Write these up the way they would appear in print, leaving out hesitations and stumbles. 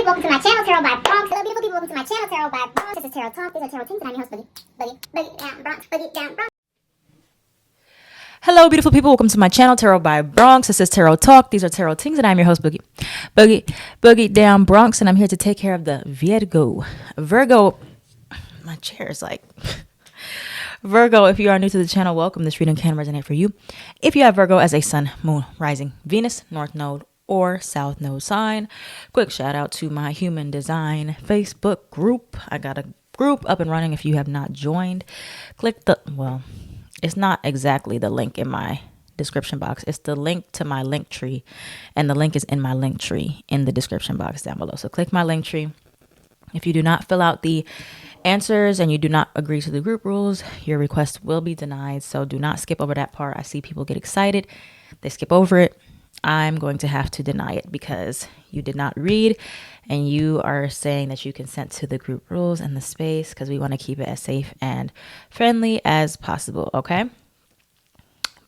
people, welcome to my channel, Tarot by Bronx. Hello, beautiful people, welcome to my channel, Tarot by Bronx. This is Tarot Talk, these are Tarot Things, and I'm your host, Boogie down Bronx, Boogie down Bronx. Hello, beautiful people. Welcome to my channel, Tarot by Bronx. This is Tarot Talk. These are Tarot Things, and I'm your host, Boogie down Bronx, and I'm here to take care of the Virgo. My chair is like Virgo. If you are new to the channel, welcome. This reading can resonate for you. If you have Virgo as a sun, moon, rising, Venus, North Node, or South Node sign, quick shout out to my Human Design Facebook group. I got a group up and running. If you have not joined, it's not exactly the link in my description box. It's the link to my link tree, and the link is in my link tree in the description box down below. So click my link tree. If you do not fill out the answers and you do not agree to the group rules, your request will be denied. So do not skip over that part. I see people get excited. They skip over it. I'm going to have to deny it because you did not read and you are saying that you consent to the group rules and the space, because we want to keep it as safe and friendly as possible. Okay.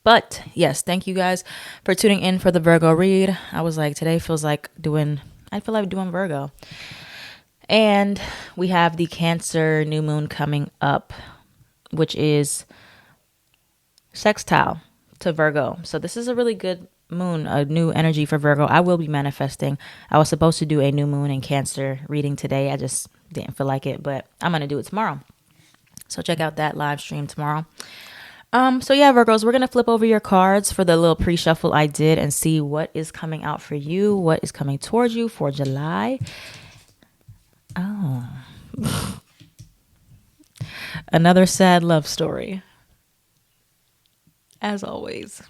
But yes, thank you guys for tuning in for the Virgo read. I was like, today feels like I feel like doing Virgo. And we have the Cancer new moon coming up, which is sextile to Virgo. So this is a really good moon, a new energy for Virgo. I will be manifesting. I was supposed to do a new moon in Cancer reading today. I just didn't feel like it, but I'm going to do it tomorrow. So check out that live stream tomorrow. So yeah, Virgos, we're going to flip over your cards for the little pre-shuffle I did and see what is coming out for you, what is coming towards you for July. Oh, another sad love story. As always,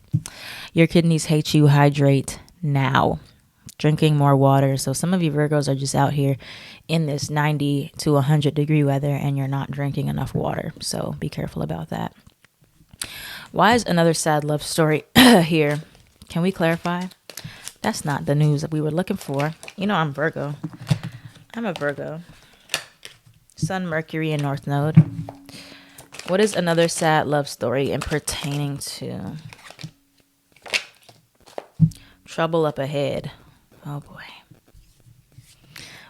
your kidneys hate you. Hydrate now. Drinking more water. So some of you Virgos are just out here in this 90 to 100 degree weather and you're not drinking enough water. So be careful about that. Why is another sad love story here? Can we clarify? That's not the news that we were looking for. You know, I'm Virgo. I'm a Virgo. Sun, Mercury, and North Node. What is another sad love story and pertaining to trouble up ahead? Oh boy.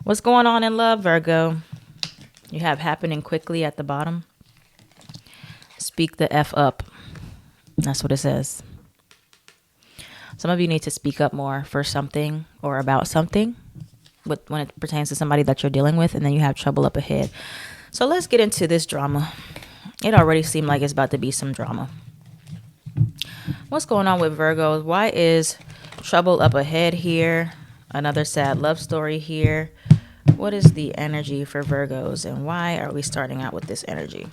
What's going on in love, Virgo? You have happening quickly at the bottom. Speak the F up. That's what it says. Some of you need to speak up more for something or about something when it pertains to somebody that you're dealing with, and then you have trouble up ahead. So let's get into this drama. It already seemed like it's about to be some drama. What's going on with Virgos? Why is trouble up ahead here? Another sad love story here. What is the energy for Virgos, and why are we starting out with this energy?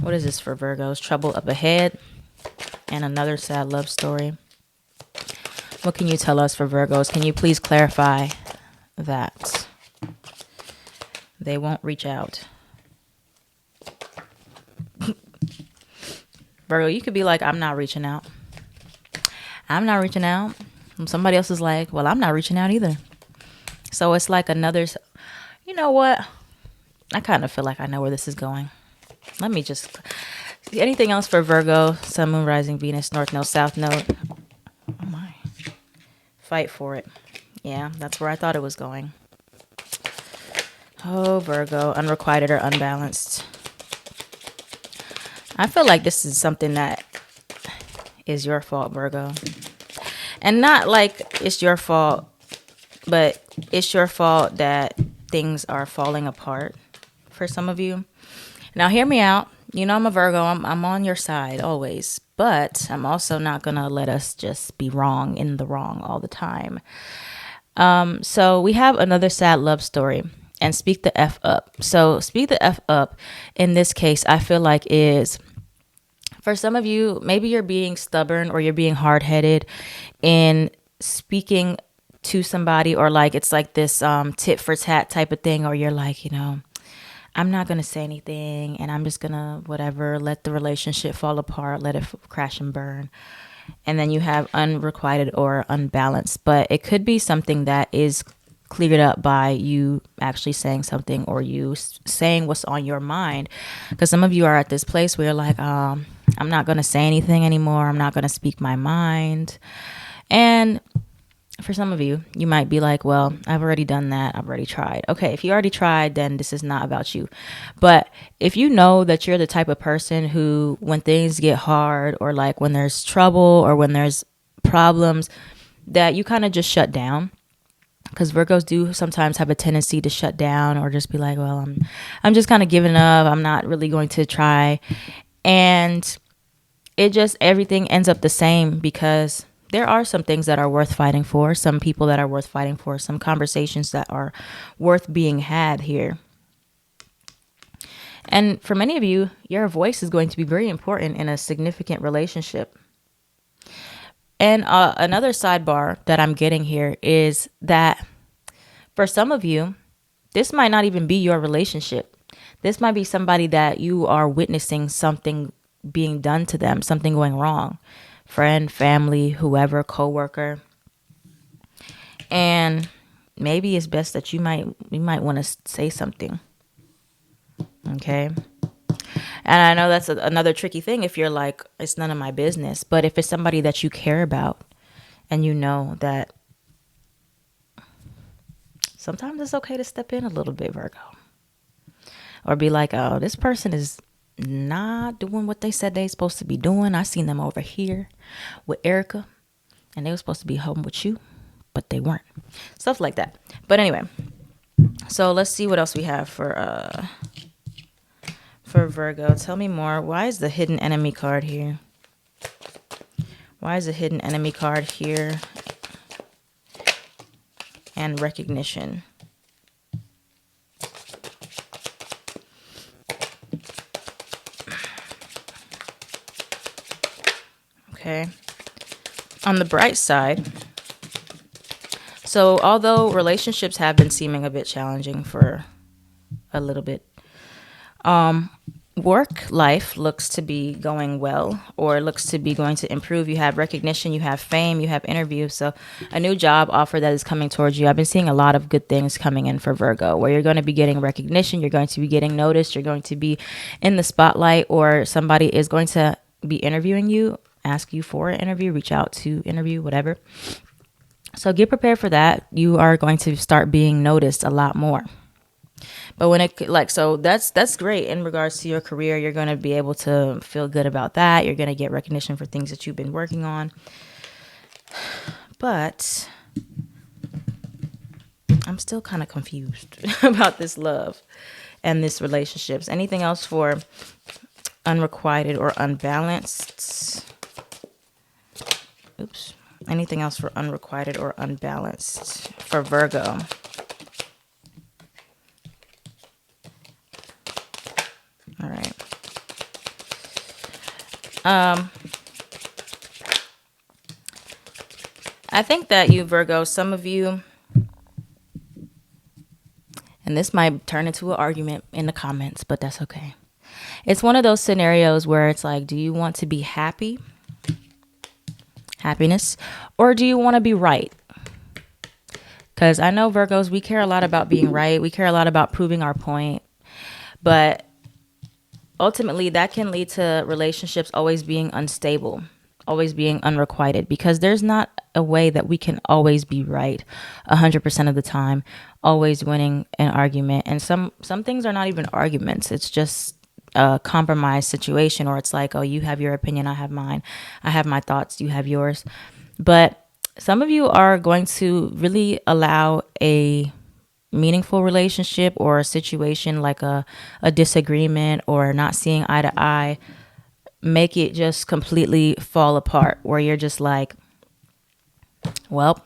What is this for Virgos? Trouble up ahead and another sad love story. What can you tell us for Virgos? Can you please clarify that they won't reach out? Virgo, you could be like, I'm not reaching out. I'm not reaching out. And somebody else is like, well, I'm not reaching out either. So it's like another, you know what? I kind of feel like I know where this is going. Let me just, anything else for Virgo? Sun, Moon, Rising, Venus, North Node, South Node. Oh my. Fight for it. Yeah, that's where I thought it was going. Oh, Virgo, unrequited or unbalanced. I feel like this is something that is your fault, Virgo. And not like it's your fault, but it's your fault that things are falling apart for some of you. Now, hear me out. You know, I'm a Virgo. I'm on your side always. But I'm also not going to let us just be wrong in the wrong all the time. So we have another sad love story. And speak the F up. So speak the F up in this case, I feel like is, for some of you, maybe you're being stubborn or you're being hard-headed in speaking to somebody, or like it's like this tit for tat type of thing, or you're like, you know, I'm not going to say anything and I'm just going to whatever, let the relationship fall apart, let it crash and burn. And then you have unrequited or unbalanced, but it could be something that is cleared up by you actually saying something, or you saying what's on your mind. Because some of you are at this place where you're like, I'm not going to say anything anymore. I'm not going to speak my mind. And for some of you, you might be like, well, I've already done that. I've already tried. Okay, if you already tried, then this is not about you. But if you know that you're the type of person who, when things get hard, or like when there's trouble or when there's problems, that you kind of just shut down. Because Virgos do sometimes have a tendency to shut down or just be like, well, I'm just kind of giving up. I'm not really going to try. And it just, everything ends up the same, because there are some things that are worth fighting for, some people that are worth fighting for, some conversations that are worth being had here. And for many of you, your voice is going to be very important in a significant relationship. And another sidebar that I'm getting here is that for some of you, this might not even be your relationship. This might be somebody that you are witnessing something being done to them, something going wrong. Friend, family, whoever, coworker. And maybe it's best that you might want to say something. Okay. And I know that's another tricky thing if you're like, it's none of my business. But if it's somebody that you care about and you know that sometimes it's okay to step in a little bit, Virgo. Or be like, oh, this person is not doing what they said they supposed to be doing. I seen them over here with Erica and they were supposed to be home with you, but they weren't. Stuff like that. But anyway, so let's see what else we have for Virgo. Tell me more. Why is the hidden enemy card here? Why is the hidden enemy card here? And recognition. Okay. On the bright side, so although relationships have been seeming a bit challenging for a little bit, work life looks to be going well, or looks to be going to improve. You have recognition, you have fame, you have interviews. So a new job offer that is coming towards you. I've been seeing a lot of good things coming in for Virgo, where you're going to be getting recognition, you're going to be getting noticed, you're going to be in the spotlight, or somebody is going to be interviewing you, ask you for an interview, reach out to interview, whatever. So get prepared for that. You are going to start being noticed a lot more. But when it so that's great in regards to your career. You're going to be able to feel good about that. You're going to get recognition for things that you've been working on. But I'm still kind of confused about this love and this relationships. Anything else for unrequited or unbalanced? Oops. Anything else for unrequited or unbalanced for Virgo? All right. I think that you, Virgo, some of you, and this might turn into an argument in the comments, but that's okay. It's one of those scenarios where it's like, do you want to be happy? Happiness, or do you want to be right? Because I know Virgos, we care a lot about being right. We care a lot about proving our point. But ultimately, that can lead to relationships always being unstable, always being unrequited, because there's not a way that we can always be right 100% of the time, always winning an argument. And some things are not even arguments. It's just a compromise situation, or it's like, oh, you have your opinion, I have mine. I have my thoughts, you have yours. But some of you are going to really allow a meaningful relationship or a situation like a disagreement or not seeing eye to eye, make it just completely fall apart, where you're just like, well,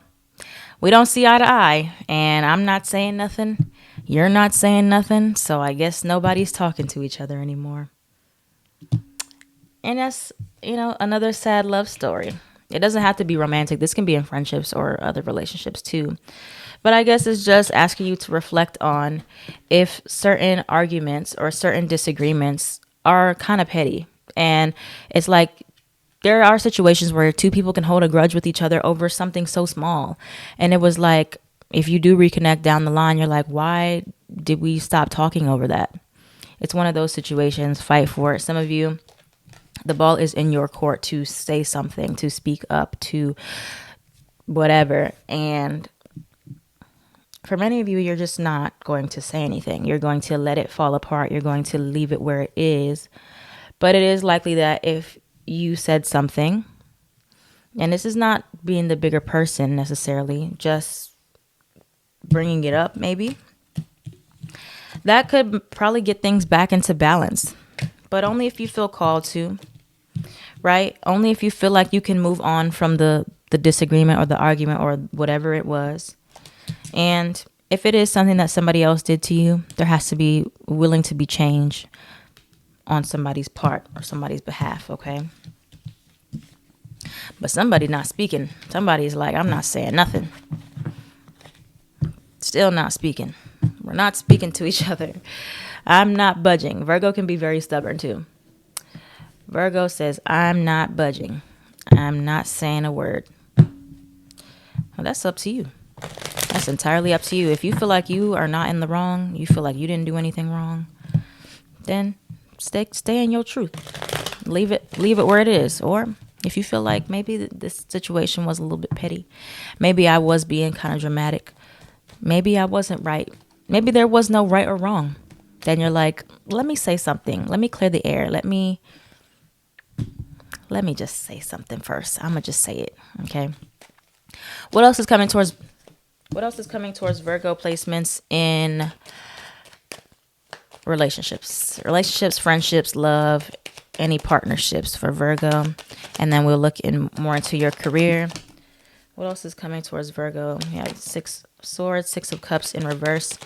we don't see eye to eye, and I'm not saying nothing, you're not saying nothing, so I guess nobody's talking to each other anymore. And that's, another sad love story. It doesn't have to be romantic. This can be in friendships or other relationships too. But I guess it's just asking you to reflect on if certain arguments or certain disagreements are kind of petty. And it's like, there are situations where two people can hold a grudge with each other over something so small. And it was like, if you do reconnect down the line, you're like, why did we stop talking over that? It's one of those situations. Fight for it. Some of you, the ball is in your court to say something, to speak up, to whatever. And for many of you, you're just not going to say anything. You're going to let it fall apart. You're going to leave it where it is. But it is likely that if you said something, and this is not being the bigger person necessarily, just bringing it up maybe, that could probably get things back into balance. But only if you feel called to, right? Only if you feel like you can move on from the disagreement or the argument or whatever it was. And if it is something that somebody else did to you, there has to be willing to be change on somebody's part or somebody's behalf, okay? But somebody not speaking. Somebody's like, I'm not saying nothing. Still not speaking. We're not speaking to each other. I'm not budging. Virgo can be very stubborn too. Virgo says, I'm not budging. I'm not saying a word. Well, that's up to you. That's entirely up to you. If you feel like you are not in the wrong, you feel like you didn't do anything wrong, then stay in your truth. Leave it where it is. Or if you feel like maybe this situation was a little bit petty, maybe I was being kind of dramatic, maybe I wasn't right, maybe there was no right or wrong, then you're like, let me say something. Let me clear the air. Let me just say something first. I'm gonna just say it. Okay. What else is coming towards Virgo placements in relationships, friendships, love, any partnerships for Virgo? And then we'll look more into your career. What else is coming towards Virgo? Yeah, 6 of Swords, 6 of Cups in reverse.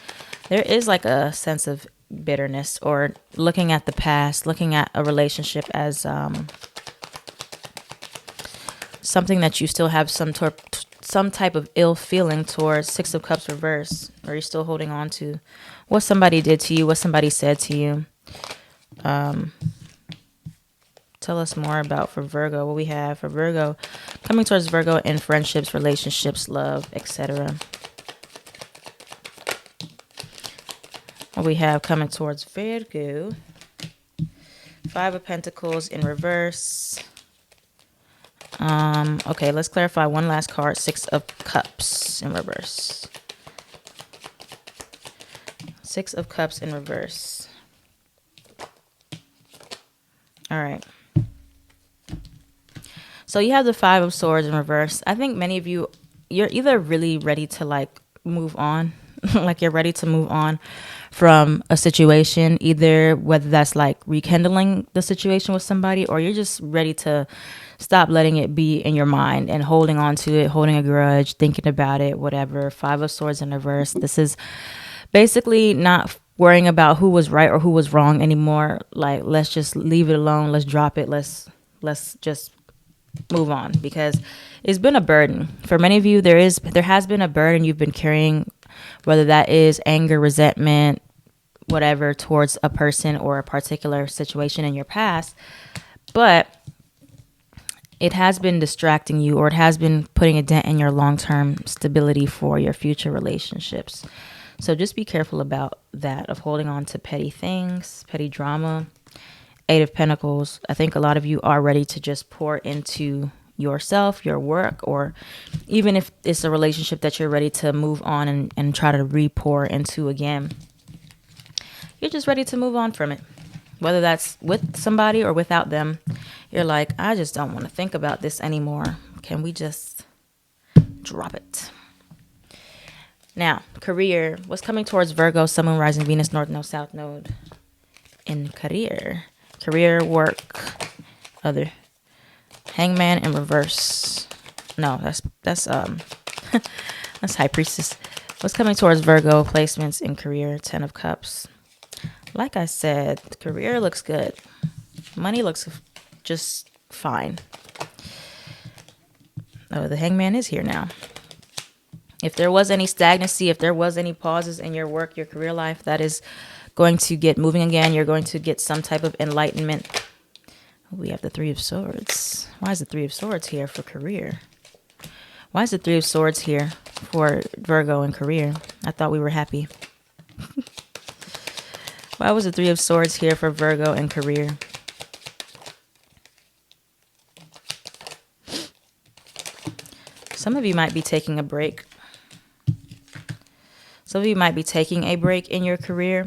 There is like a sense of bitterness or looking at the past, looking at a relationship as something that you still have some type of ill feeling towards. 6 of Cups reverse, or you're still holding on to what somebody did to you, what somebody said to you. Tell us more about for Virgo, what we have for Virgo coming towards Virgo in friendships, relationships, love, etc. What we have coming towards Virgo: 5 of Pentacles in reverse. Okay, let's clarify one last card. 6 of Cups in reverse. 6 of Cups in reverse. All right. So you have the 5 of Swords in reverse. I think many of you, you're either really ready to like move on, like you're ready to move on from a situation, either whether that's like rekindling the situation with somebody, or you're just ready to stop letting it be in your mind and holding on to it, holding a grudge, thinking about it, whatever. 5 of Swords in reverse. This is basically not worrying about who was right or who was wrong anymore. Like, let's just leave it alone. Let's drop it. Let's just move on, because it's been a burden for many of you. There has been a burden you've been carrying, whether that is anger, resentment, whatever, towards a person or a particular situation in your past, but it has been distracting you, or it has been putting a dent in your long-term stability for your future relationships. So just be careful about that, of holding on to petty things, petty drama. 8 of Pentacles. I think a lot of you are ready to just pour into yourself, your work, or even if it's a relationship that you're ready to move on and try to re-pour into again. You're just ready to move on from it. Whether that's with somebody or without them, you're like, I just don't want to think about this anymore. Can we just drop it? Now, career. What's coming towards Virgo, Sun, Moon, Rising, Venus, North Node, South Node in career? Career, work, other. Hangman in reverse. No, that's that's High Priestess. What's coming towards Virgo placements in career? 10 of Cups. Like I said, career looks good. Money looks just fine. Oh, the Hangman is here now. If there was any stagnancy, if there was any pauses in your work, your career life, that is going to get moving again. You're going to get some type of enlightenment. We have the 3 of Swords. Why is the 3 of Swords here for career? Why is the 3 of Swords here for Virgo and career? I thought we were happy. Why was the 3 of Swords here for Virgo and career? Some of you might be taking a break. Some of you might be taking a break in your career,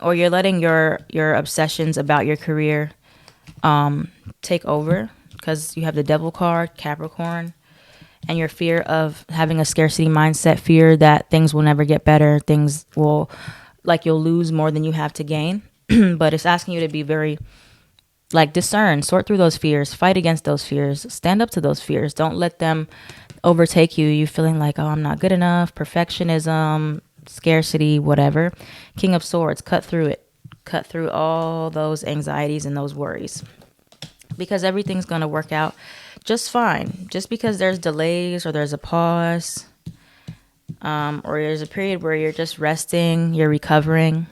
or you're letting your obsessions about your career take over, because you have the Devil card, Capricorn, and your fear of having a scarcity mindset, fear that things will never get better, things will, like, you'll lose more than you have to gain. But it's asking you to be very, like, discern, sort through those fears, fight against those fears, stand up to those fears. Don't let them overtake you. You feeling like, oh, I'm not good enough, perfectionism, scarcity, whatever. King of Swords, cut through it. Cut through all those anxieties and those worries, because everything's going to work out just fine. Just because there's delays, or there's a pause, or there's a period where you're just resting, you're recovering,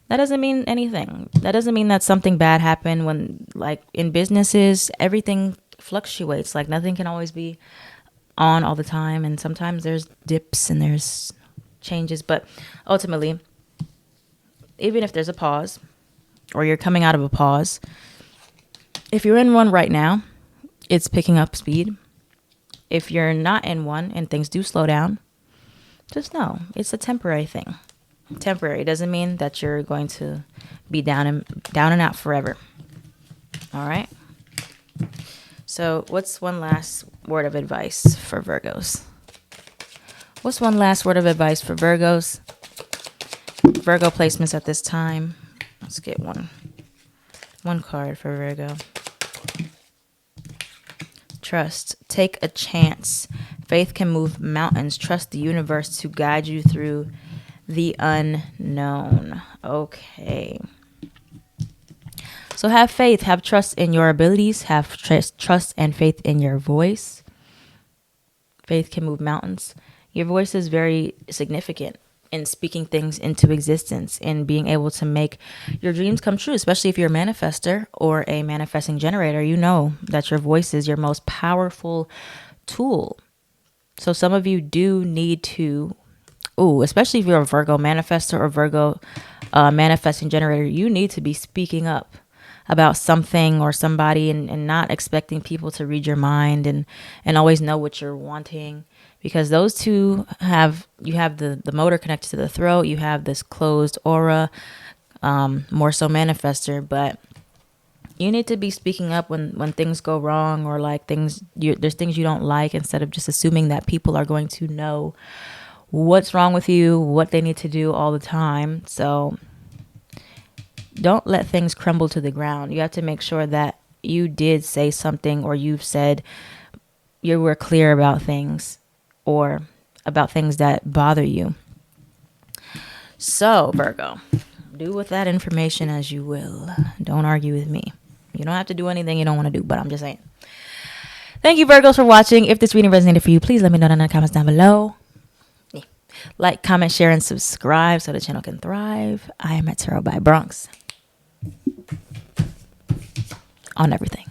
that doesn't mean anything. That doesn't mean that something bad happened. When, like, in businesses, everything fluctuates. Like, nothing can always be on all the time, and sometimes there's dips and there's changes. But ultimately, even if there's a pause, or you're coming out of a pause, if you're in one right now, it's picking up speed. If you're not in one and things do slow down, just know it's a temporary thing. Temporary doesn't mean that you're going to be down and out forever. All right. So what's one last word of advice for Virgos? What's one last word of advice for Virgos? Virgo placements at this time. Let's get one card for Virgo. Trust. Take a chance. Faith can move mountains. Trust the universe to guide you through the unknown. Okay. So have faith, have trust in your abilities, have trust and faith in your voice. Faith can move mountains. Your voice is very significant in speaking things into existence, in being able to make your dreams come true, especially if you're a manifester or a manifesting generator. You know that your voice is your most powerful tool. So some of you do need to, especially if you're a Virgo manifestor or Virgo manifesting generator, you need to be speaking up about something or somebody, and not expecting people to read your mind and always know what you're wanting, because those two you have the motor connected to the throat. You have this closed aura, more so manifestor, but you need to be speaking up when things go wrong, or like there's things you don't like, instead of just assuming that people are going to know what's wrong with you, what they need to do all the time. So don't let things crumble to the ground. You have to make sure that you did say something, or you've said you were clear about things, or about things that bother you. So Virgo, do with that information as you will. Don't argue with me. You don't have to do anything you don't want to do, but I'm just saying. Thank you, Virgos, for watching. If this reading resonated for you, please let me know in the comments down below. Like, comment, share, and subscribe so the channel can thrive. I am at Tarot by Bronx on everything.